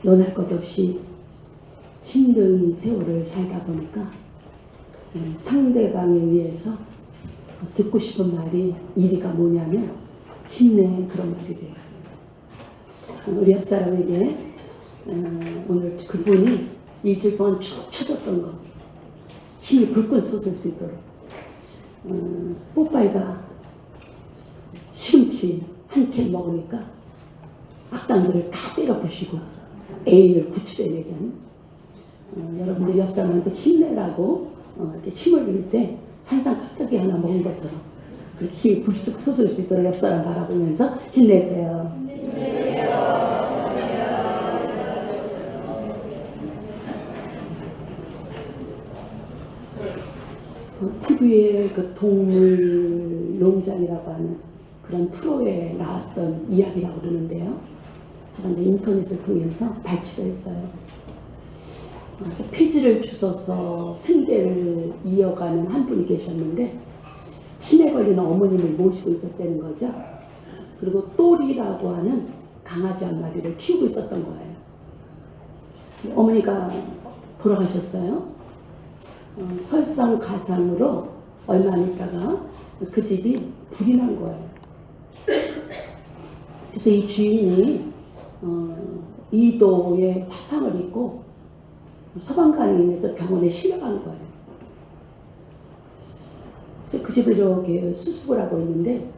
논할 것 없이 힘든 세월을 살다 보니까 상대방에 의해서 듣고 싶은 말이 이리가 뭐냐면 힘내, 그런 말이 돼요. 우리 옆사람에게 오늘 그분이 일주일 동안 축 처졌던 거 힘이 불끈 솟을 수 있도록 뽀빠이가 시금치 한 캔 먹으니까 악당들을 다 때려 부시고 애인을 구출해내잖아요. 여러분들이 옆사람한테 힘내라고 이렇게 힘을 줄 때 산산 깍두기 하나 먹은 것처럼 그렇게 힘이 불쑥 솟을 수 있도록 옆사람 바라보면서 힘내세요. TV에 그 동물 농장이라고 하는 그런 프로에 나왔던 이야기라고 그러는데요. 제가 이제 인터넷을 통해서 발췌를 했어요. 폐지를 주워서 생계를 이어가는 한 분이 계셨는데 치매 걸린 어머님을 모시고 있었다는 거죠. 그리고 또리라고 하는 강아지 한 마리를 키우고 있었던 거예요. 어머니가 돌아가셨어요. 설상가상으로 얼마 안 있다가 그 집이 불이 난 거예요. 그래서 이 주인이 이도에 화상을 입고 소방관에 의해서 병원에 실려간 거예요. 그래서 그 집을 이렇게 수습을 하고 있는데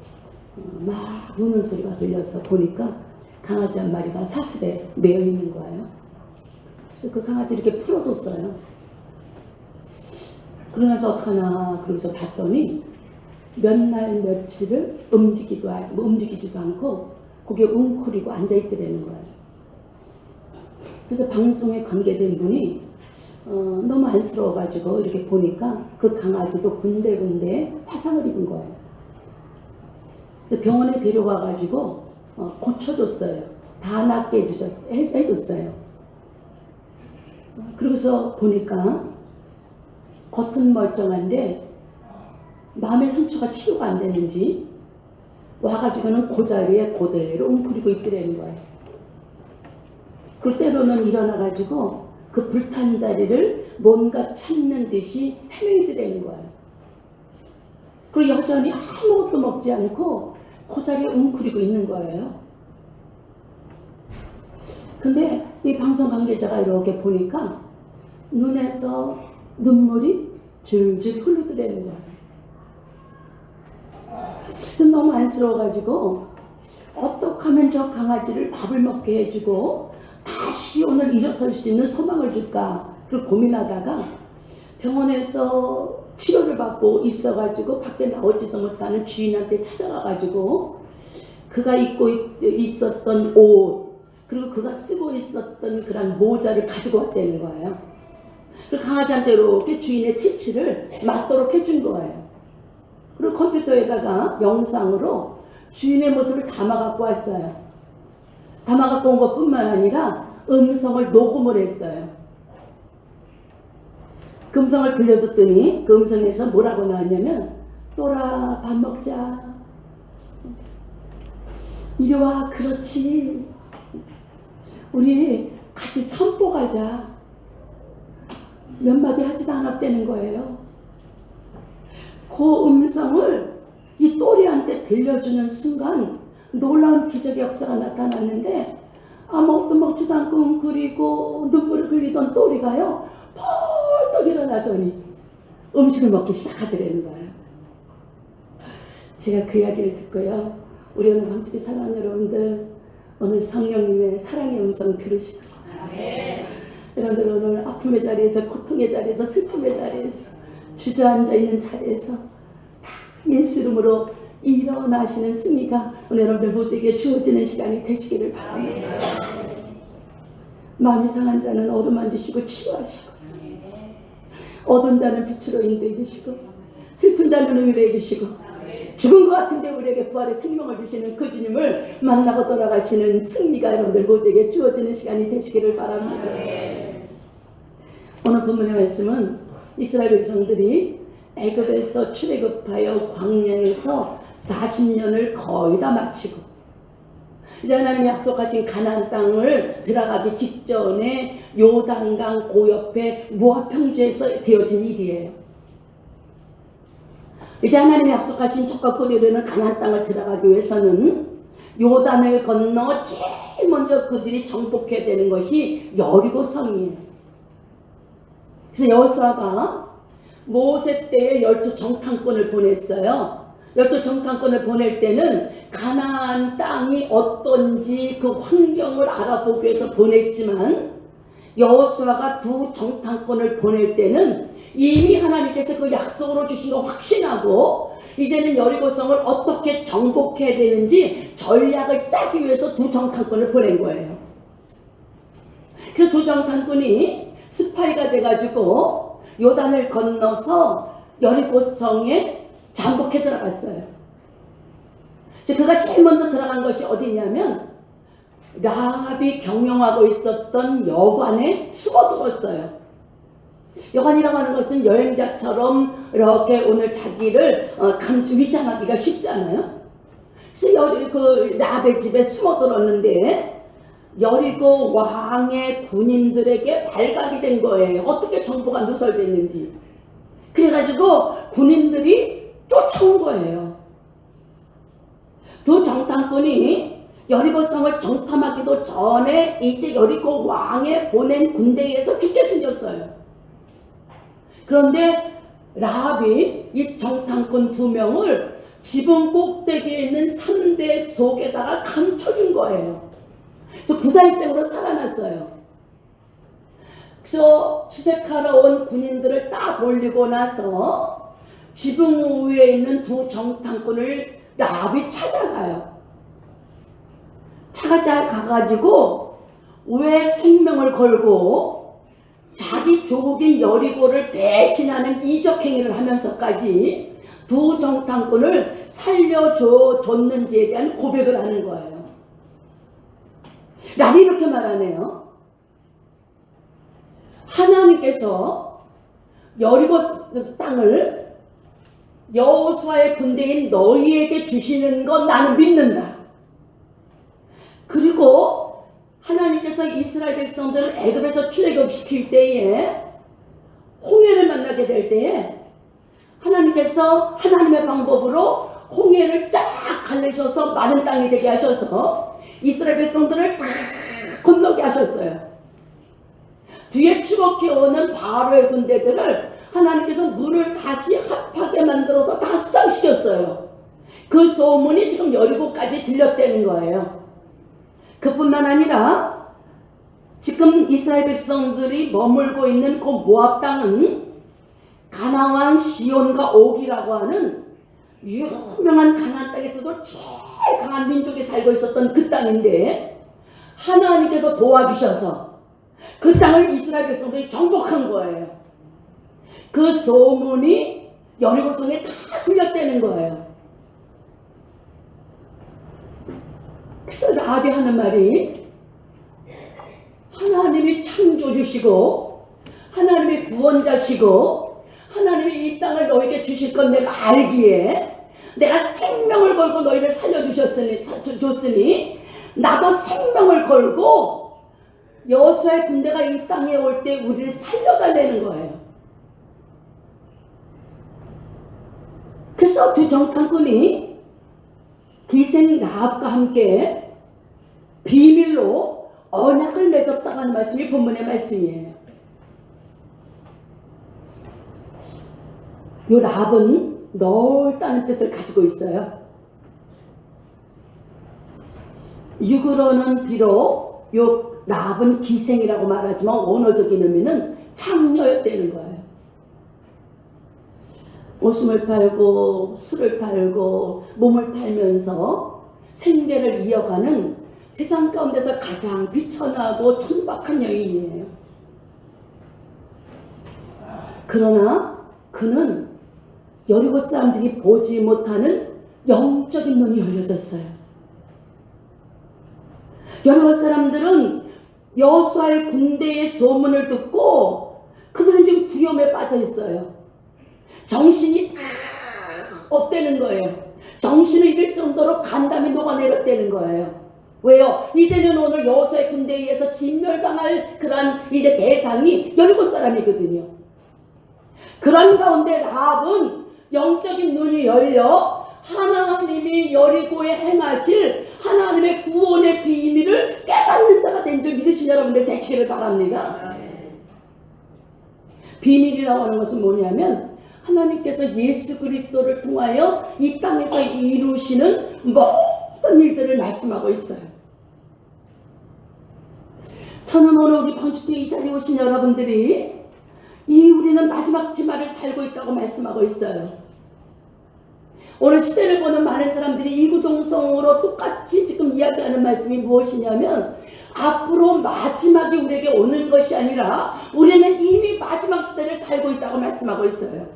막 우는 소리가 들려서 보니까 강아지 한 마리가 사슬에 매여 있는 거예요. 그래서 그 강아지 이렇게 풀어줬어요. 그러면서 어떡하나 그러고서 봤더니 몇 날 며칠을 움직이지도 않고 거기에 웅크리고 앉아있더라는 거예요. 그래서 방송에 관계된 분이 너무 안쓰러워가지고 이렇게 보니까 그 강아지도 군데군데 화상을 입은 거예요. 그래서 병원에 데려가가지고 고쳐줬어요. 다 낫게 해줬어요. 그러고서 보니까 겉은 멀쩡한데 마음의 상처가 치료가 안 되는지 와가지고는 그 자리에 그대로 웅크리고 있더라는 거예요. 그 때로는 일어나가지고 그 불탄 자리를 뭔가 찾는 듯이 헤매더라는 거예요. 그리고 여전히 아무것도 먹지 않고 그 자리에 웅크리고 있는 거예요. 근데 이 방송 관계자가 이렇게 보니까 눈에서 눈물이 줄줄 흐르더라는 거예요. 너무 안쓰러워가지고 어떻게 하면 저 강아지를 밥을 먹게 해주고 다시 오늘 일어설 수 있는 소망을 줄까, 그걸 고민하다가 병원에서 치료를 받고 있어가지고 밖에 나오지도 못하는 주인한테 찾아가가지고 그가 입고 있었던 옷 그리고 그가 쓰고 있었던 그런 모자를 가지고 왔다는 거예요. 그리고 강아지한테 이렇게 주인의 채취를 맞도록 해준 거예요. 그리고 컴퓨터에다가 영상으로 주인의 모습을 담아갖고 왔어요. 담아갖고 온 것뿐만 아니라 음성을 녹음을 했어요. 그 음성을 들려줬더니 그 음성에서 뭐라고 나왔냐면, 또라 밥 먹자, 이리 와, 그렇지, 우리 같이 산보 가자, 몇 마디 하지도 않았다는 거예요. 그 음성을 이 또리한테 들려주는 순간 놀라운 기적의 역사가 나타났는데, 아무것도 먹지도 않고 웅크리고 눈물을 흘리던 또리가요 펄떡 일어나더니 음식을 먹기 시작하더라는 거예요. 제가 그 이야기를 듣고요, 우리 오늘 밤중에 사랑하는 여러분들, 오늘 성령님의 사랑의 음성 들으시고, 여러분들 오늘 아픔의 자리에서, 고통의 자리에서, 슬픔의 자리에서, 주저앉아 있는 자리에서 예수 이름으로 일어나시는 승리가 오늘 여러분들 모두에게 주어지는 시간이 되시기를 바랍니다. 마음이 상한 자는 어루만지시고 치유하시고, 어두운 자는 빛으로 인도해 주시고, 슬픈 자는 의뢰해 주시고, 죽은 것 같은데 우리에게 부활의 생명을 주시는 그 주님을 만나고 돌아가시는 승리가 여러분들 모두에게 주어지는 시간이 되시기를 바랍니다. 오늘 본문의 말씀은 이스라엘 백성들이 애굽에서 출애굽하여 광야에서 40년을 거의 다 마치고 이제 하나님이 약속하신 가나안 땅을 들어가기 직전에 요단강 고 옆에 모압 평지에서 되어진 일이에요. 이제 하나님이 약속하신 척과 꿀이 흐르는 가나안 땅을 들어가기 위해서는 요단을 건너 제일 먼저 그들이 정복해야 되는 것이 여리고 성이에요. 그래서 여호수아가 모세 때에 12 정탐꾼을 보냈어요. 12 정탐꾼을 보낼 때는 가나안 땅이 어떤지 그 환경을 알아보기 위해서 보냈지만, 여호수아가 2 정탐꾼을 보낼 때는 이미 하나님께서 그 약속으로 주신 거 확신하고 이제는 여리고성을 어떻게 정복해야 되는지 전략을 짜기 위해서 2 정탐꾼을 보낸 거예요. 그래서 2 정탐꾼이 스파이가 돼가지고 요단을 건너서 여리고성에 잠복해 들어갔어요. 그가 제일 먼저 들어간 것이 어디냐면 라합이 경영하고 있었던 여관에 숨어들었어요. 여관이라고 하는 것은 여행자처럼 이렇게 오늘 자기를 위장하기가 쉽잖아요. 그래서 그 라합의 집에 숨어들었는데 여리고 왕의 군인들에게 발각이 된 거예요. 어떻게 정보가 누설됐는지. 그래가지고 군인들이 쫓아온 거예요. 2 정탐꾼이 여리고성을 정탐하기도 전에 이제 여리고 왕에 보낸 군대에서 죽게 생겼어요. 그런데 라합이 이 정탐꾼 2명을 지붕 꼭대기에 있는 산대 속에다가 감춰준 거예요. 그래서 구사일생으로 살아났어요. 그래서 수색하러 온 군인들을 딱 돌리고 나서 지붕 위에 있는 2 정탐꾼을 라합이 찾아가요. 찾아가가지고 왜 생명을 걸고 자기 조국인 여리고를 배신하는 이적행위를 하면서까지 2 정탐꾼을 살려줬는지에 대한 고백을 하는 거예요. 라합이 이렇게 말하네요. 하나님께서 여리고 땅을 여호수아의 군대인 너희에게 주시는 건 나는 믿는다. 그리고 하나님께서 이스라엘 백성들을 애굽에서 출애굽시킬 때에 홍해를 만나게 될 때에 하나님께서 하나님의 방법으로 홍해를 쫙 갈르셔서 마른 땅이 되게 하셔서 이스라엘 백성들을 다 건너게 하셨어요. 뒤에 추격해오는 바로의 군대들을 하나님께서 물을 다시 합하게 만들어서 다 수장시켰어요. 그 소문이 지금 여리고까지 들렸다는 거예요. 그뿐만 아니라 지금 이스라엘 백성들이 머물고 있는 그 모압 땅은 가나안 시온과 옥이라고 하는 유명한 가나안 땅에서도 제일 강한 민족이 살고 있었던 그 땅인데 하나님께서 도와주셔서 그 땅을 이스라엘 백성들이 정복한 거예요. 그 소문이 여리고성에 다 들렸다는 거예요. 그래서 라합이 하는 말이 하나님이 창조주시고 하나님이 구원자시고 하나님이 이 땅을 너에게 주실 건 내가 알기에 내가 생명을 걸고 너희를 살려주셨으니 나도 생명을 걸고 여호수아의 군대가 이 땅에 올 때 우리를 살려달라는 거예요. 그래서 2 정탐꾼이 기생 라합과 함께 비밀로 언약을 맺었다고 하는 말씀이 본문의 말씀이에요. 이 라합은 넓다는 뜻을 가지고 있어요. 육으로는 비록 이 라합은 기생이라고 말하지만 원어적인 의미는 창녀였다는 거예요. 오줌을 팔고 술을 팔고 몸을 팔면서 생계를 이어가는 세상 가운데서 가장 비천하고 천박한 여인이에요. 그러나 그는 여리고 사람들이 보지 못하는 영적인 눈이 열려졌어요. 여리고 사람들은 여호수아의 군대의 소문을 듣고 그들은 지금 두려움에 빠져 있어요. 정신이 다 없다는 거예요. 정신을 잃을 정도로 간담이 녹아내렸다는 거예요. 왜요? 이제는 오늘 여호수아의 군대에 의해서 진멸당할 그런 이제 대상이 여리고 사람이거든요. 그런 가운데 라합은 영적인 눈이 열려 하나님이 여리고에 행하실 하나님의 구원의 비밀을 깨닫는 자가 된 줄 믿으신 여러분들 되시기를 바랍니다. 비밀이라고 하는 것은 뭐냐면 하나님께서 예수 그리스도를 통하여 이 땅에서 이루시는 모든 일들을 말씀하고 있어요. 저는 오늘 우리 방주교회 이 자리에 오신 여러분들이 우리는 마지막 주말을 살고 있다고 말씀하고 있어요. 오늘 시대를 보는 많은 사람들이 이구동성으로 똑같이 지금 이야기하는 말씀이 무엇이냐면 앞으로 마지막이 우리에게 오는 것이 아니라 우리는 이미 마지막 시대를 살고 있다고 말씀하고 있어요.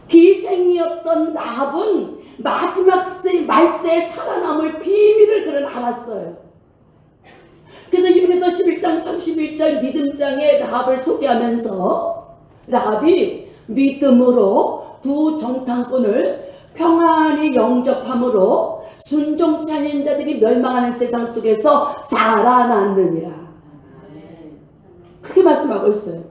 기생이었던 라합은 마지막 말세에 살아남을 비밀을 그는 알았어요. 그래서 이분에서 11장 31절 믿음장의 라합을 소개하면서 라합이 믿음으로 두 정탐꾼을 평안히 영접함으로 순종치 않은 자들이 멸망하는 세상 속에서 살아났느니라. 그렇게 말씀하고 있어요.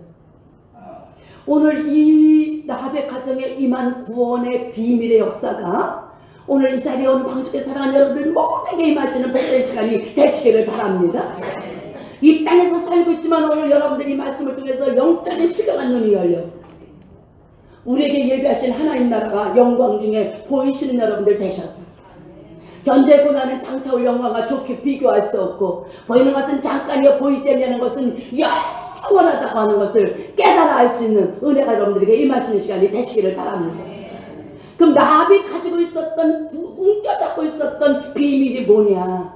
오늘 이 라합의 가정에 임한 구원의 비밀의 역사가 오늘 이 자리에 온 방주에 사랑하는 여러분들 모두에게 임하시는 복된 시간이 되시기를 바랍니다. 이 땅에서 살고 있지만 오늘 여러분들이 말씀을 통해서 영적인 신령한 눈이 열려 우리에게 예비하신 하나님 나라가 영광 중에 보이시는 여러분들 되셔서 현재 고난은 장차 올 영광과 좋게 비교할 수 없고 보이는 것은 잠깐이요 보이지 않는 것은 영원하다고 하는 것을 깨달아 알 수 있는 은혜가 여러분들에게 임하시는 시간이 되시기를 바랍니다. 그럼 라합이 가지고 있었던 움켜잡고 있었던 비밀이 뭐냐?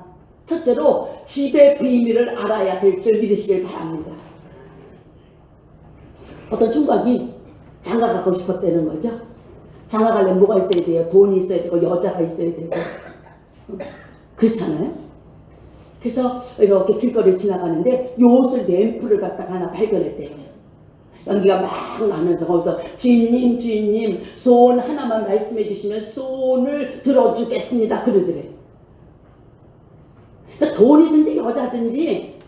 첫째로 집의 비밀을 알아야 될 줄 믿으시길 바랍니다. 어떤 총각이 장가 가고 싶었다는 거죠. 장가 가려면 뭐가 있어야 돼요? 돈이 있어야 되고 여자가 있어야 되고 그렇잖아요. 그래서 이렇게 길거리를 지나가는데 요옷을 램프를 갖다가 하나 발견했대요. 연기가 막 나면서 거기서 주인님 소원 하나만 말씀해 주시면 소원을 들어주겠습니다 그러더래. 그러니까 돈이든지 여자든지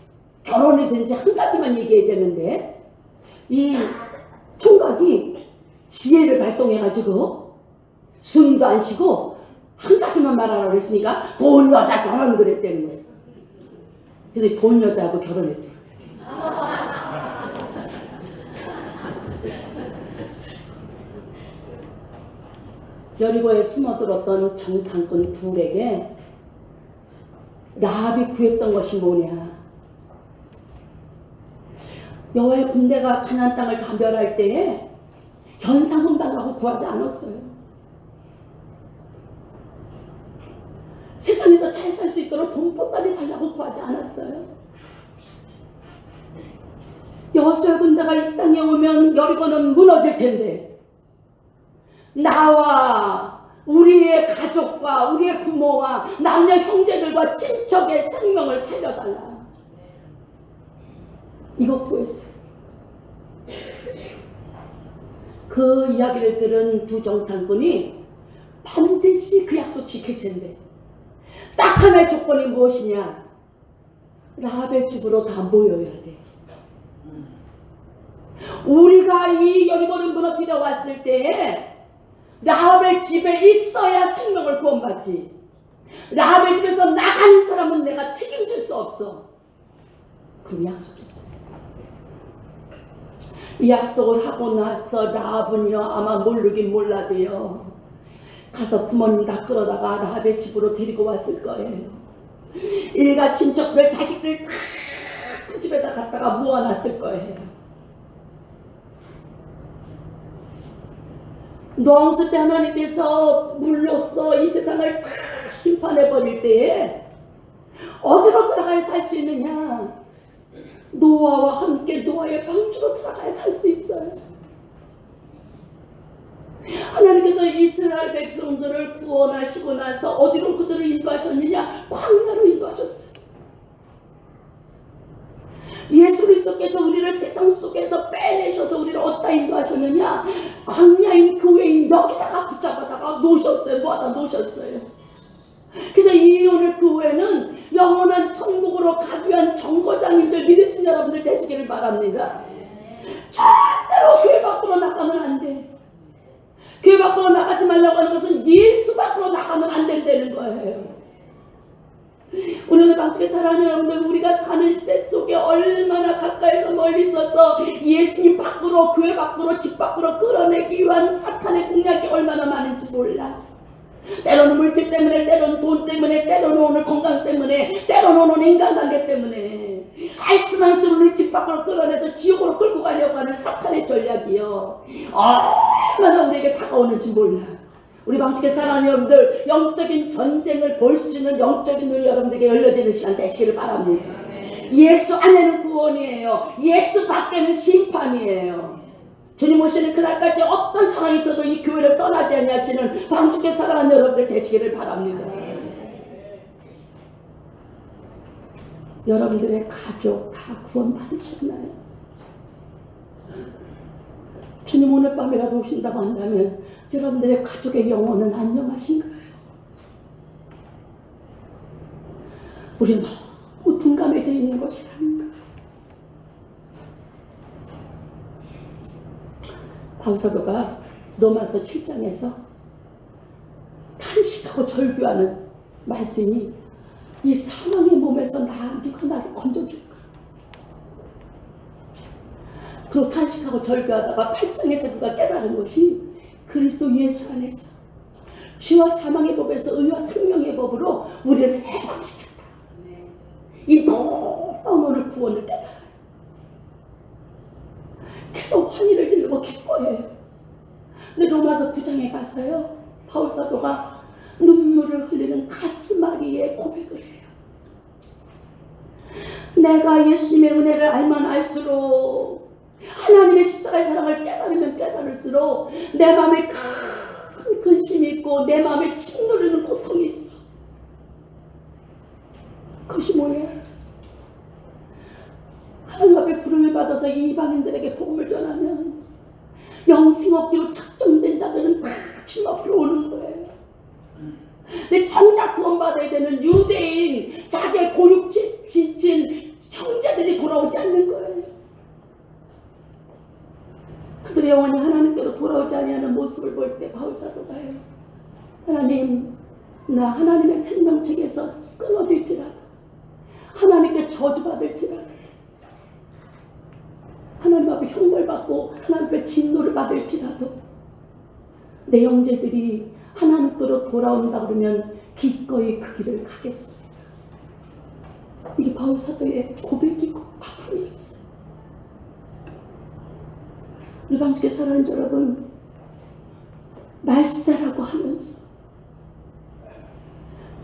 결혼이든지 한 가지만 얘기해야 되는데 이 총각이 지혜를 발동해가지고 숨도 안 쉬고 한 가지만 말하라고 했으니까 돈 여자 결혼 그랬다는 거예요. 근데 돈 여자하고 결혼했대요. 여리고에 숨어들었던 정탐꾼 둘에게 라합이 구했던 것이 뭐냐? 여호와의 군대가 가나안 땅을 다 멸할 때에 현상금 달라고 구하지 않았어요. 세상에서 잘 살 수 있도록 돈보따리 달라고 구하지 않았어요. 여호수아 군대가 이 땅에 오면 여리고는 무너질 텐데 나와 우리의 가족과 우리의 부모와 남녀 형제들과 친척의 생명을 살려달라. 이거 구했어요. 그 이야기를 들은 두 정탐꾼이 반드시 그 약속 지킬 텐데 딱 하나의 조건이 무엇이냐? 라합의 집으로 다 모여야 돼. 우리가 이 여리고를 무너뜨려 왔을 때에 라합의 집에 있어야 생명을 구원받지. 라합의 집에서 나가는 사람은 내가 책임질 수 없어. 그럼 약속했어요. 이 약속을 하고 나서 라합은요 아마 모르긴 몰라도요 가서 부모님 다 끌어다가 라합의 집으로 데리고 왔을 거예요. 일가 친척들 자식들 다 그 집에다 갖다가 모아놨을 거예요. 노아홍수 때 하나님께서 물로써 이 세상을 다 심판해버릴 때에 어디로 들어가야 살 수 있느냐? 노아와 함께 노아의 방주로 들어가야 살 수 있어요. 하나님께서 이스라엘 백성들을 구원하시고 나서 어디로 그들을 인도하셨느냐? 광야로 인도하셨어요. 예수 그리스도께서 우리를 세상 속에서 빼내셔서 우리를 어디다 인도하셨느냐? 광야인 교회인 여기다가 붙잡아다가 놓으셨어요. 모아다 놓으셨어요. 그래서 이 오늘 교회는 영원한 천국으로 가기 위한 정거장인 줄 믿으신 여러분들 되시기를 바랍니다. 절대로 교회 밖으로 나가면 안 돼. 교회 밖으로 나가지 말라고 하는 것은 예수 밖으로 나가면 안 된다는 거예요. 우리는 방주에 사랑하는 여러분들, 우리가 사는 시대 속에 얼마나 가까이서 멀리 있어서 예수님 밖으로, 교회 밖으로, 집 밖으로 끌어내기 위한 사탄의 공략이 얼마나 많은지 몰라. 때로는 물질 때문에, 때로는 돈 때문에, 때로는 오늘 건강 때문에, 때로는 오늘 인간관계 때문에 할수만수 우리 집 밖으로 끌어내서 지옥으로 끌고 가려고 하는 사탄의 전략이요, 얼마나 우리에게 다가오는지 몰라. 우리 방식의 사랑하는 여러분들, 영적인 전쟁을 볼 수 있는 영적인 눈이 여러분들에게 열려지는 시간 되시기를 바랍니다. 예수 안에는 구원이에요. 예수 밖에는 심판이에요. 주님 오시는 그날까지 어떤 상황이 있어도 이 교회를 떠나지 아니하시는 방주께 사랑하는 여러분들 되시기를 바랍니다. 여러분들의 가족 다 구원 받으셨나요? 주님 오늘 밤이라도 오신다고 한다면 여러분들의 가족의 영혼은 안녕하신가요? 우리는 너무 둔감해져 있는 것이 아닌가. 바울사도가 로마서 7장에서 탄식하고 절규하는 말씀이, 이 사망의 몸에서 누가 나를 건져줄까? 그리고 탄식하고 절규하다가 8장에서 그가 깨달은 것이, 그리스도 예수 안에서 죄와 사망의 법에서 의와 생명의 법으로 우리를 해방시켰다. 이 놀라운 오늘 구원을 깨달아요. 계속 환희를 지르고 기뻐해요. 근데 로마서 9장에 가서요, 바울사도가 눈물을 흘리는 가슴앓이에 고백을 해요. 내가 예수님의 은혜를 알면 알수록, 하나님의 십자가의 사랑을 깨달으면 깨달을수록 내 마음에 큰 근심이 있고 내 마음에 침 누르는 고통이 있어. 그것이 뭐예요? 하나님 앞에 부름을 받아서 이방인들에게 복음을 전하면 영생 얻기로 작정된 자들은 다 주님 앞으로 오는 거예요. 근데 정작 구원받아야 되는 유대인, 자기의 고육 지친 형제들이 돌아오지 않는 거예요. 그들의 영혼이 하나님께로 돌아오지 아니하는 모습을 볼 때 바울사도가 해요. 하나님, 나 하나님의 생명책에서 끊어질지라도, 하나님께 저주받을지라도, 하나님 앞에 형벌받고 하나님 앞에 진노를 받을지라도 내 형제들이 하나님께로 돌아온다 그러면 기꺼이 그 길을 가겠습니다. 이게 바울사도의 고백이고 아픔이었어요. 우리 방식의 사랑하는 여러분, 말세라고 하면서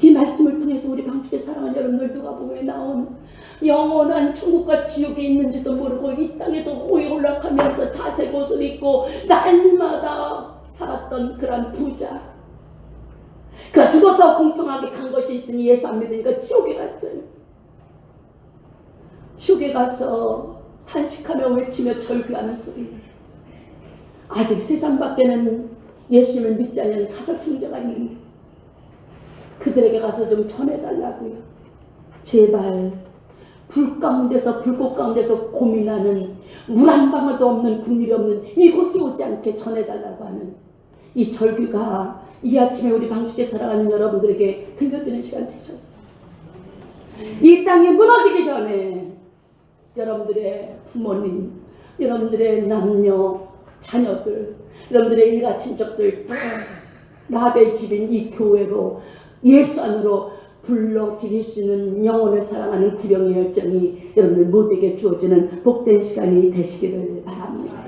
이 말씀을 통해서 우리 방식의 사랑하는 여러분들, 누가복음에 나온 영원한 천국과 지옥에 있는지도 모르고 이 땅에서 호의홀락하면서 자색 옷을 입고 날마다 살았던 그런 부자, 그가 죽어서 공평하게 간 것이 있으니 예수 안 믿으니까 지옥에 갔어요. 지옥에 가서 탄식하며 외치며 절규하는 소리. 아직 세상 밖에는 예수님을 믿지 않는 5 형제가 있는데 그들에게 가서 좀 전해달라고요. 제발 불 가운데서, 불꽃 가운데서 고민하는, 물 한 방울도 없는, 국물이 없는 이곳에 오지 않게 전해달라고 하는 이 절규가 이 아침에 우리 방주께 사랑하는 여러분들에게 들려지는 시간 되셨어요. 이 땅이 무너지기 전에 여러분들의 부모님, 여러분들의 남녀, 자녀들, 여러분들의 일가 친척들 다 라벨 집인 이 교회로 예수 안으로 불러들일 수 있는 영혼을 사랑하는 구령의 열정이 여러분들 모두에게 주어지는 복된 시간이 되시기를 바랍니다.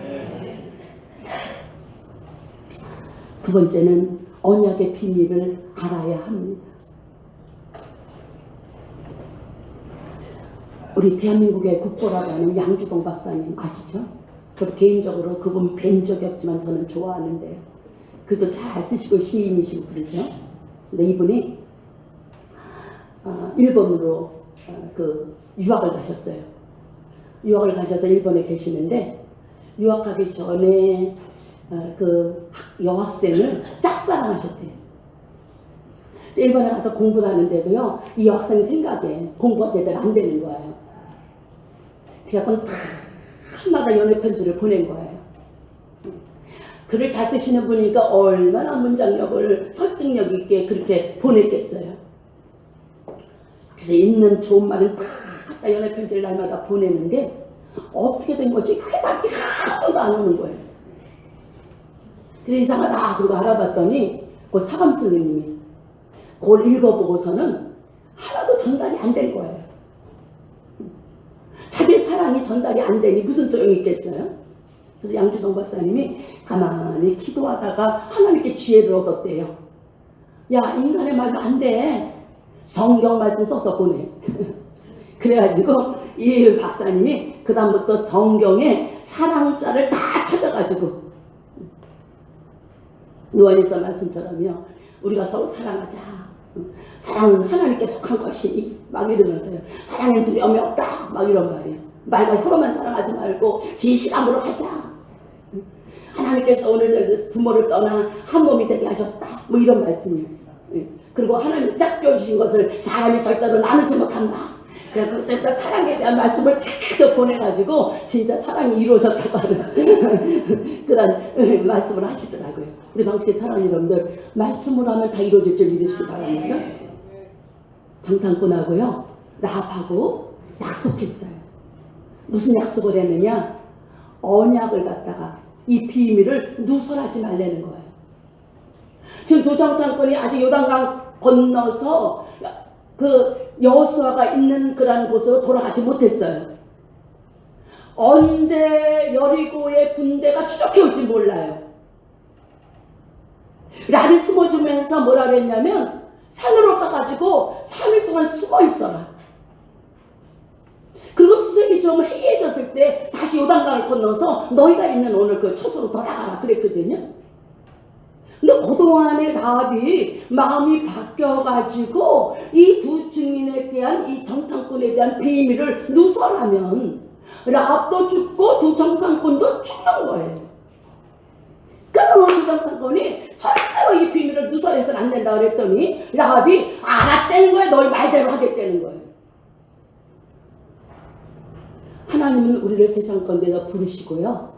두 번째는 언약의 비밀을 알아야 합니다. 우리 대한민국의 국보라고 하는 양주동 박사님 아시죠? 저도 개인적으로 그분 뵌 적이 없지만 저는 좋아하는데, 글도 잘 쓰시고 시인이시고 그러죠. 근데 이분이 일본으로 유학을 가셨어요. 유학을 가셔서 일본에 계시는데, 유학하기 전에 그 여학생을 짝사랑하셨대요. 일본에 가서 공부를 하는데도요, 이 학생 생각에 공부가 제대로 안 되는 거예요. 그래서 한마다 연애 편지를 보낸 거예요. 글을 잘 쓰시는 분이니까 얼마나 문장력을 설득력 있게 그렇게 보냈겠어요. 그래서 있는 좋은 말은 다 갖다 연애 편지를 날마다 보내는데 어떻게 된 것이 회답이 하나도 안 오는 거예요. 그래서 이상하다 그러고 알아봤더니 그 사감 선생님이 그걸 읽어보고서는 하나도 전달이 안 된 거예요. 자기의 사랑이 전달이 안 되니 무슨 소용이 있겠어요? 그래서 양주동 박사님이 가만히 기도하다가 하나님께 지혜를 얻었대요. 야, 인간의 말도 안 돼. 성경 말씀 써서 보내. 그래가지고 이 박사님이 그 다음부터 성경에 사랑자를 다 찾아가지고 요한일서 말씀처럼요, 우리가 서로 사랑하자. 사랑은 하나님께 속한 것이니 막 이러면서요, 사랑엔 두려움이 없다 막 이런 말이에요. 말과 혀로만 사랑하지 말고 진실함으로 하자. 하나님께서 오늘 부모를 떠나 한 몸이 되게 하셨다 뭐 이런 말씀이에요. 그리고 하나님 짝져 주신 것을 사람이 절대로 나누지 못한다. 그래서 그때부터 사랑에 대한 말씀을 계속 보내가지고 진짜 사랑이 이루어졌다고 하는 그런 말씀을 하시더라고요. 우리 방식의 사랑 여러분들, 말씀으로 하면 다 이루어질 줄 믿으시기 바랍니다. 정탐꾼하고요, 라합하고 약속했어요. 무슨 약속을 했느냐? 언약을 갖다가 이 비밀을 누설하지 말라는 거예요. 지금 두 정탐꾼이 아직 요단강 건너서 그 여호수아가 있는 그런 곳으로 돌아가지 못했어요. 언제 여리고의 군대가 추적해 올지 몰라요. 라합이 숨어주면서 뭐라 그랬냐면, 산으로 가가지고 3일 동안 숨어 있어라. 그리고 수색이 좀 해이해졌을 때 다시 요단강을 건너서 너희가 있는 오늘 그 처소로 돌아가라 그랬거든요. 근데 그동안에 라합이 마음이 바뀌어가지고 이 두 증인에 대한, 이 정탐꾼에 대한 비밀을 누설하면 라합도 죽고 두 정탐꾼도 죽는 거예요. 그러면 두 정탐꾼이 절대로 이 비밀을 누설해서는 안 된다 그랬더니 라합이 알았다는 거예요. 너희 말대로 하겠다는 거예요. 하나님은 우리를 세상 가운데서 부르시고요,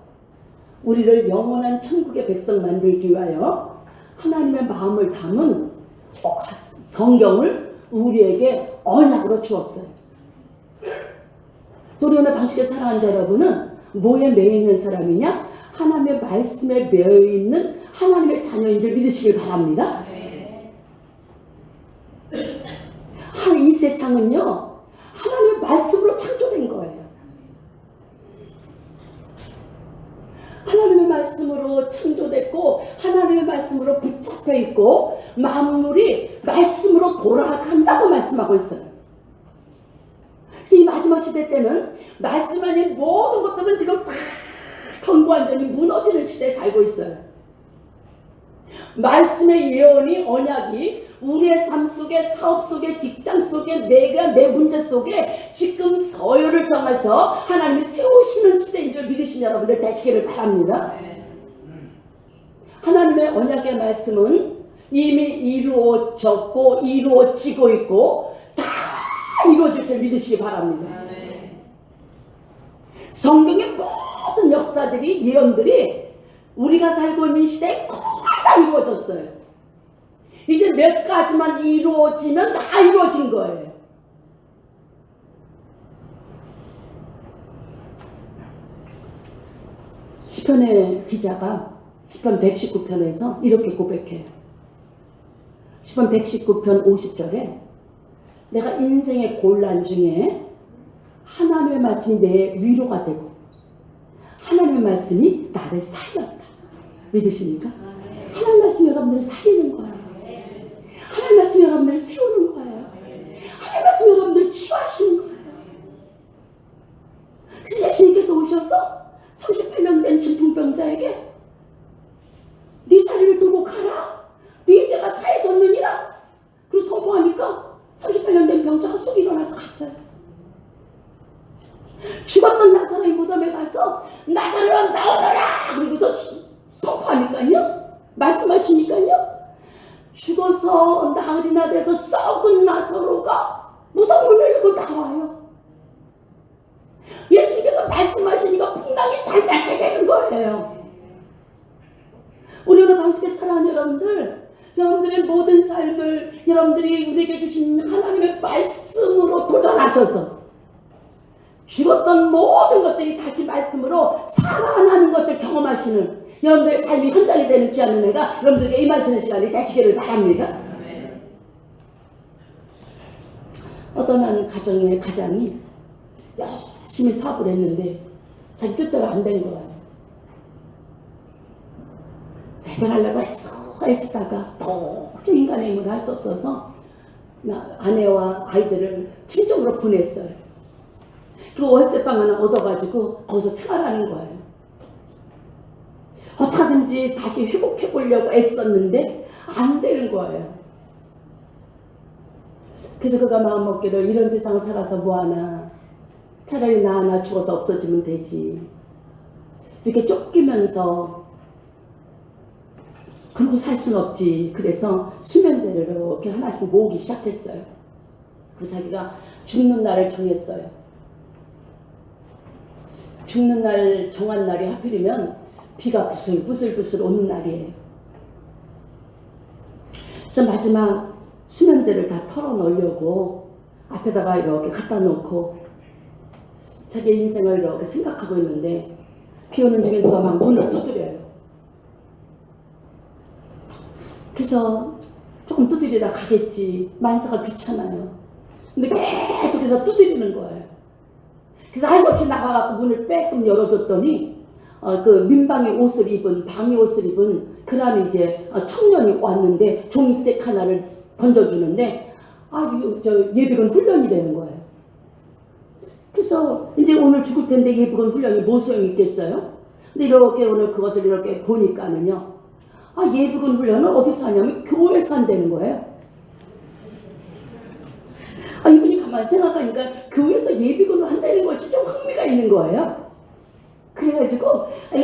우리를 영원한 천국의 백성 만들기 위하여 하나님의 마음을 담은 성경을 우리에게 언약으로 주었어요. 그래서 우리 오늘 방식에 사랑하는 자 여러분은 뭐에 매여 있는 사람이냐? 하나님의 말씀에 매여 있는 하나님의 자녀인 줄 믿으시길 바랍니다. 이 세상은요, 하나님의 말씀으로 창조된 거예요. 하나님의 말씀으로 창조됐고 하나님의 말씀으로 붙잡혀 있고 만물이 말씀으로 돌아간다고 말씀하고 있어요. 그래서 이 마지막 시대 때는 말씀 아닌 모든 것들은 지금 다 견고완전히 무너지는 시대에 살고 있어요. 말씀의 예언이, 언약이 우리의 삶 속에, 사업 속에, 직장 속에, 내 문제 속에 지금 서열을 정해서 하나님이 세우시는 시대인 줄 믿으신 여러분들 되시기를 바랍니다. 하나님의 언약의 말씀은 이미 이루어졌고 이루어지고 있고 다 이루어질 줄 믿으시기 바랍니다. 성경의 모든 역사들이, 예언들이 우리가 살고 있는 시대에 거의 다 이루어졌어요. 이제 몇 가지만 이루어지면 다 이루어진 거예요. 시편의 기자가 시편 119편에서 이렇게 고백해요. 시편 119편 50절에 내가 인생의 곤란 중에 하나님의 말씀이 내 위로가 되고 하나님의 말씀이 나를 살렸다. 믿으십니까? 하나님의 말씀이 여러분들을 살리는 거예요. 하나님의 말씀이 여러분들을 세우는 거예요. 하나님의 말씀이 여러분들을 치유하시는 거예요. 그래서 예수님께서 오셔서 38년 된 중풍병자에게 네 자리를 두고 가라. 네 죄가 사해졌느니라. 그리고 선포하니까 38년 된 병자가 쑥 일어나서 갔어요. 죽었던 나사로의 무덤에 가서 나사로야 나오너라. 그러고서 선포하니까요, 말씀하시니까요, 죽어서 나흘이나 돼서 썩은 나사로가 무덤을 열고 나와요. 예수님께서 말씀하시니까 풍랑이 잔잔하게 되는 거예요. 우리 오늘 방주에 사랑하는 여러분들, 여러분들의 모든 삶을 여러분들이 우리에게 주신 하나님의 말씀으로 도전하셔서 죽었던 모든 것들이 다시 말씀으로 살아나는 것을 경험하시는 여러분들의 삶이 현장이 되는 귀한 은혜가 여러분들에게 임하시는 시간이 되시기를 바랍니다. 어떤 한 가정의 가장이 열심히 사업을 했는데 자기 뜻대로 안 된 거예요. 해결하려고 애쓰다가 도저히 인간의 힘으로 할 수 없어서 아내와 아이들을 친정으로 보냈어요. 그리고 월세방 하나 얻어가지고 거기서 생활하는 거예요. 어떻게든지 다시 회복해 보려고 애썼는데 안 되는 거예요. 그래서 그가 마음먹기로 이런 세상을 살아서 뭐하나, 차라리 나 하나 죽어서 없어지면 되지. 이렇게 쫓기면서 그러고 살 수는 없지. 그래서 수면제를 이렇게 하나씩 모으기 시작했어요. 그리고 자기가 죽는 날을 정했어요. 죽는 날 정한 날이 하필이면 비가 부슬부슬 오는 날이에요. 그래서 마지막 수면제를 다 털어놓으려고 앞에다가 이렇게 갖다 놓고 자기 인생을 이렇게 생각하고 있는데 비 오는 중에 누가 막 문을 두드려요. 그래서 조금 두드리다 가겠지. 만사가 귀찮아요. 근데 계속해서 두드리는 거예요. 그래서 할 수 없이 나가갖고 문을 빼끔 열어줬더니 그 민방위 옷을 입은, 방위 옷을 입은 그런 이제 청년이 왔는데 종이책 하나를 던져주는데 저 예비군 훈련이 되는 거예요. 그래서 이제 오늘 죽을 텐데 예비군 훈련이 뭐 소용이 있겠어요? 근데 이렇게 오늘 그것을 이렇게 보니까는요. 예비군 훈련은 어디서 하냐면 교회에서 한다는 거예요. 이분이 가만히 생각하니까 교회에서 예비군을 한다는 것이 좀 흥미가 있는 거예요. 그래가지고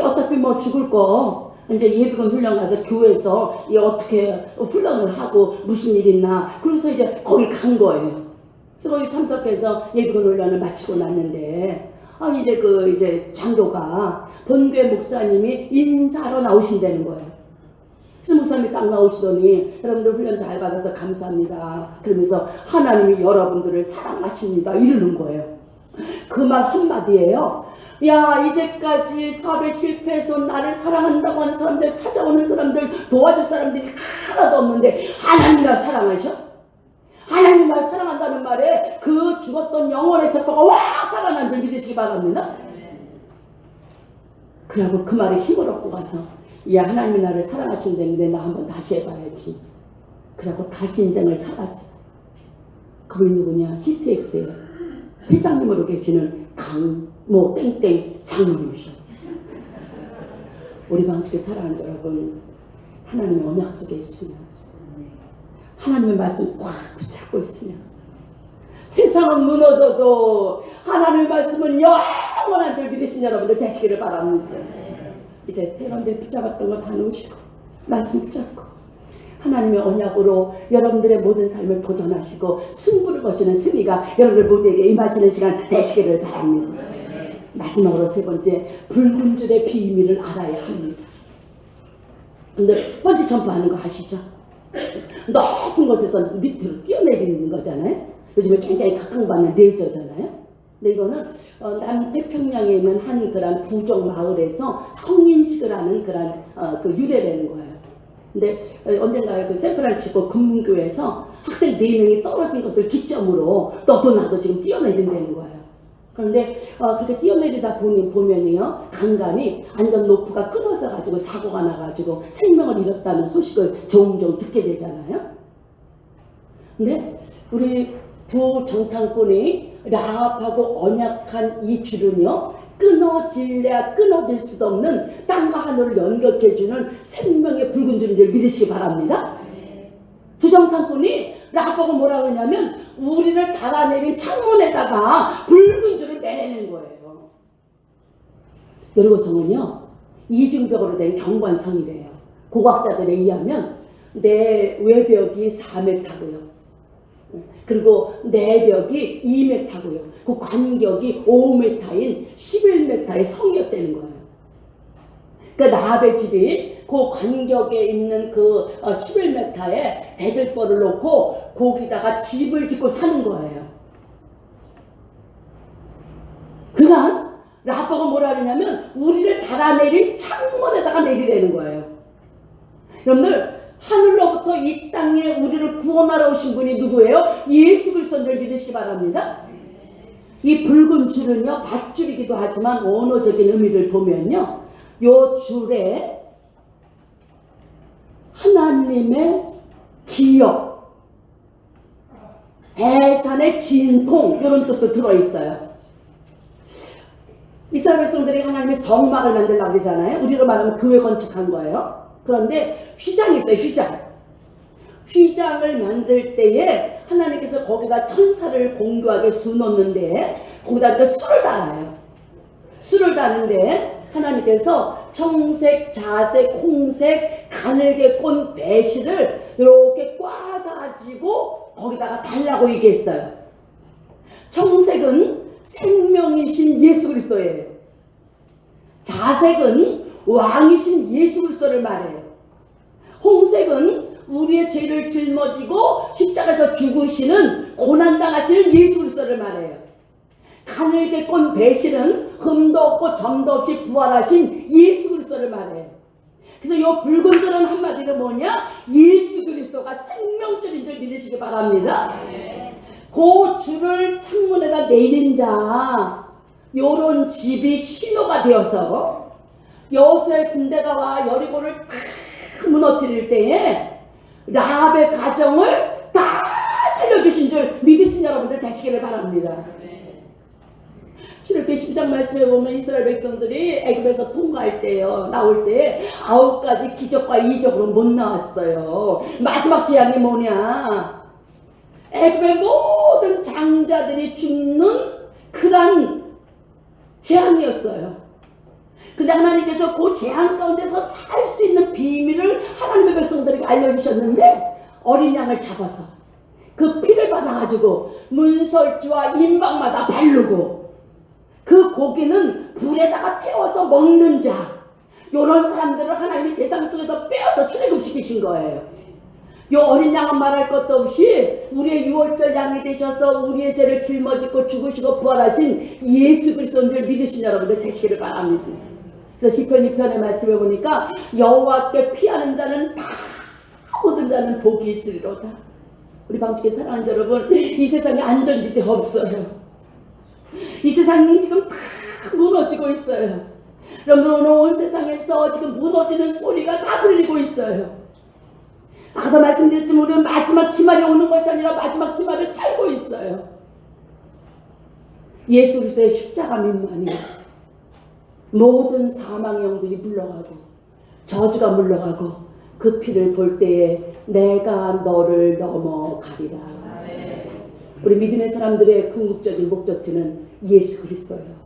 어차피 뭐 죽을 거 이제 예비군 훈련 가서 교회에서 어떻게 훈련을 하고 무슨 일 있나, 그래서 이제 거기 간 거예요. 그래서 거기 참석해서 예비군 훈련을 마치고 났는데 이제 장교가 본교회 목사님이 인사하러 나오신다는 거예요. 그래서 목사님이 딱 나오시더니 여러분들 훈련 잘 받아서 감사합니다. 그러면서 하나님이 여러분들을 사랑하십니다. 이러는 거예요. 그 말 한마디예요. 야, 이제까지 사업에 실패해서 나를 사랑한다고 하는 사람들, 찾아오는 사람들, 도와줄 사람들이 하나도 없는데 하나님이 날 사랑하셔? 하나님이 날 사랑한다는 말에 그 죽었던 영혼의 세포가 확 살아난 줄 믿으시기 바랍니다. 그러고 그 말에 힘을 얻고 가서 야, 하나님이 나를 사랑하신다는데 나 한번 다시 해봐야지. 그러고 다시 인생을 살았어. 그분이 누구냐? CTX예요. 회장님으로 계시는 강모 땡땡 장로님이셔. 우리 방주에 사랑하는 여러분, 하나님의 언약 속에 있으면, 하나님의 말씀 꽉 붙잡고 있으면 세상은 무너져도 하나님의 말씀은 영원한 줄 믿으신 여러분들 되시기를 바랍니다. 이제 여러분들이 붙잡았던 거 다 놓으시고 말씀 붙잡고 하나님의 언약으로 여러분들의 모든 삶을 도전하시고 승부를 거시는 승리가 여러분들 모두에게 임하시는 시간 되시기를 바랍니다. 마지막으로 세 번째, 붉은 줄의 비밀을 알아야 합니다. 근데 번지 점프하는 거 아시죠? 높은 곳에서 밑으로 뛰어내리는 거잖아요. 요즘에 굉장히 각광받는 레이저잖아요. 근데 이거는 남태평양에 있는 한 그런 부족 마을에서 성인식을 하는 그런 그 유래라는 거예요. 근데 언젠가 그 샌프란시스코 금문교회에서 학생 4명이 떨어진 것을 기점으로 너도 나도 지금 뛰어내린다는 거예요. 그런데 그렇게 뛰어내리다 보면요, 간간이 안전 로프가 끊어져 가지고 사고가 나가지고 생명을 잃었다는 소식을 종종 듣게 되잖아요. 근데 우리 두 정탐꾼이 라합하고 언약한 이 줄은요, 끊어질래야 끊어질 수도 없는 땅과 하늘을 연결해주는 생명의 붉은 줄인 줄 믿으시기 바랍니다. 두 정탐꾼이 라합하고 뭐라고 하냐면 우리를 달아내린 창문에다가 붉은 줄을 내내는 거예요. 여리고성은요, 이중벽으로 된 경관성이래요. 고고학자들에 의하면 내 외벽이 4m고요. 그리고 내벽이 2m고요. 그 간격이 5m인 11m의 성이었다는 거예요. 그러니까 라합의 집이 그 간격에 있는 그 11m에 대들보를 놓고 거기다가 집을 짓고 사는 거예요. 그러니까 라합가 뭐라 그러냐면 우리를 달아내린 창문에다가 내리라는 거예요. 여러분들, 하늘로부터 이 땅에 우리를 구원하러 오신 분이 누구예요? 예수 그리스도인 줄 믿으시기 바랍니다. 이 붉은 줄은요, 밧줄이기도 하지만 언어적인 의미를 보면요, 요 줄에 하나님의 기억, 해산의 진통, 이런 뜻도 들어있어요. 이스라엘 백성들이 하나님의 성막을 만들려고 그러잖아요. 우리로 말하면 교회 건축한 거예요. 그런데 휘장이 있어요. 휘장을 만들 때에 하나님께서 거기다 천사를 공교하게 수놓는데 거기다 술을 달아요. 술을 다는데 하나님께서 청색, 자색, 홍색, 가늘게 꼰 배실을 이렇게 꽈가지고 거기다가 달라고 얘기했어요. 청색은 생명이신 예수 그리스도예요. 자색은 왕이신 예수 그리스도를 말해요. 홍색은 우리의 죄를 짊어지고 십자가에서 죽으시는 고난당하시는 예수 그리스도를 말해요. 가늘게 꼰 배실은 흠도 없고 점도 없이 부활하신 예수 그리스도를 말해요. 그래서 이 붉은 줄은 한마디로 뭐냐? 예수 그리스도가 생명줄인 줄 믿으시기 바랍니다. 그 줄을 창문에다 내린 자, 요런 집이 신호가 되어서 여호수아의 군대가 와 여리고를 다 무너뜨릴 때에 라합의 가정을 다 살려주신 줄 믿으신 여러분들 되시기를 바랍니다. 출애굽기 10장 말씀에 보면 이스라엘 백성들이 애굽에서 통과할 때요, 나올 때 9가지 기적과 이적으로 못 나왔어요. 마지막 재앙이 뭐냐? 애굽의 모든 장자들이 죽는 그런 재앙이었어요. 근데 하나님께서 그 재앙 가운데서 살 수 있는 비밀을 하나님의 백성들에게 알려주셨는데, 어린 양을 잡아서 그 피를 받아가지고 문설주와 임방마다 바르고 그 고기는 불에다가 태워서 먹는 자, 요런 사람들을 하나님이 세상 속에서 빼어서 출애굽시키신 거예요. 요 어린 양은 말할 것도 없이 우리의 유월절 양이 되셔서 우리의 죄를 짊어지고 죽으시고 부활하신 예수 그리스도인 줄 믿으신 여러분들 되시기를 바랍니다. 그래서 시편 2편의 말씀을 보니까 여호와께 피하는 자는 다, 모든 자는 복이 있으리로다. 우리 방주께 사랑하는 여러분, 이 세상에 안전지대 없어요. 이 세상이 지금 다 무너지고 있어요. 여러분, 오늘 온 세상에서 지금 무너지는 소리가 다 들리고 있어요. 아까 말씀드렸지만 우리는 마지막 지말이 오는 것이 아니라 마지막 지말을 살고 있어요. 예수 그리스도의 십자가 민만이 모든 사망의 영들이 물러가고 저주가 물러가고 그 피를 볼 때에 내가 너를 넘어가리라. 우리 믿음의 사람들의 궁극적인 목적지는 예수 그리스도예요.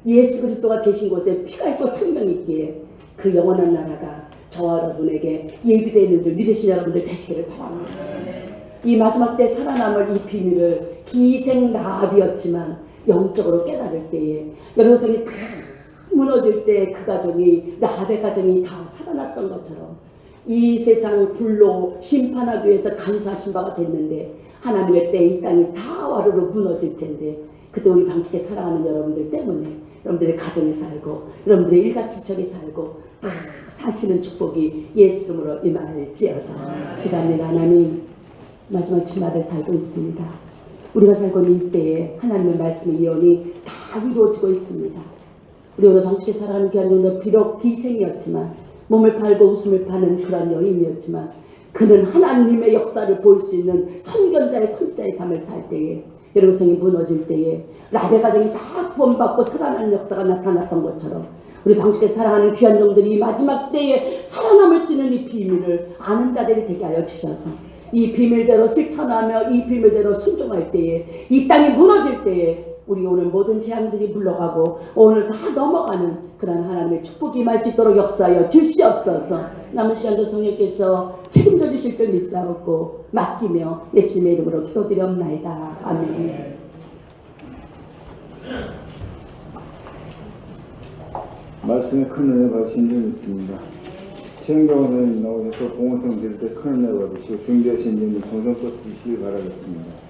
예수 그리스도가 계신 곳에 피가 있고 생명이 있기에 그 영원한 나라가 저와 여러분에게 예비되어 있는 줄 믿으신 여러분들 되시기를 바랍니다. 이 마지막 때 살아남을 이 비밀을 기생 라합이었지만 영적으로 깨달을 때에 여러분 성이 다 무너질 때 그 가정이, 라합의 가정이 다 살아났던 것처럼 이 세상 불로 심판하기 위해서 간수하신 바가 됐는데 하나님의 때 이 땅이 다 와르르 무너질 텐데 그때 우리 방주에 사랑하는 여러분들 때문에 여러분들의 가정이 살고 여러분들의 일가친척이 살고 다 사시는 축복이 예수 이름으로 임할지어다. 기도합니다. 하나님, 마지막 주말을 살고 있습니다. 우리가 살고 있는 때에 하나님의 말씀의 예언이 다 이루어지고 있습니다. 우리 오늘 방주에 살아가는 귀한 영혼, 비록 기생이었지만 몸을 팔고 웃음을 파는 그런 여인이었지만 그는 하나님의 역사를 볼 수 있는 선견자의 선지자의 삶을 살 때에 여러분 성이 무너질 때에 라합의 가정이 다 구원받고 살아나는 역사가 나타났던 것처럼 우리 방주에 살아가는 귀한 영들이 마지막 때에 살아남을 수 있는 이 비밀을 아는 자들이 되게 하여 주셔서 이 비밀대로 실천하며 이 비밀대로 순종할 때에 이 땅이 무너질 때에 우리 오늘 모든 재앙들이 물러가고 오늘 다 넘어가는 그런 하나님의 축복이 임할 수 있도록 역사하여 주시옵소서. 남은 시간도 성령께서 책임져 주실 줄 믿사옵고 맡기며 예수님의 이름으로 기도드리옵나이다. 아멘. 말씀에 큰 은혜 받으신 줄 믿습니다. 최영경 선생님 나오셔서 봉헌성 드릴 때 큰 은혜 받으시고 준비하신 분이 정성껏 드시기 바라겠습니다.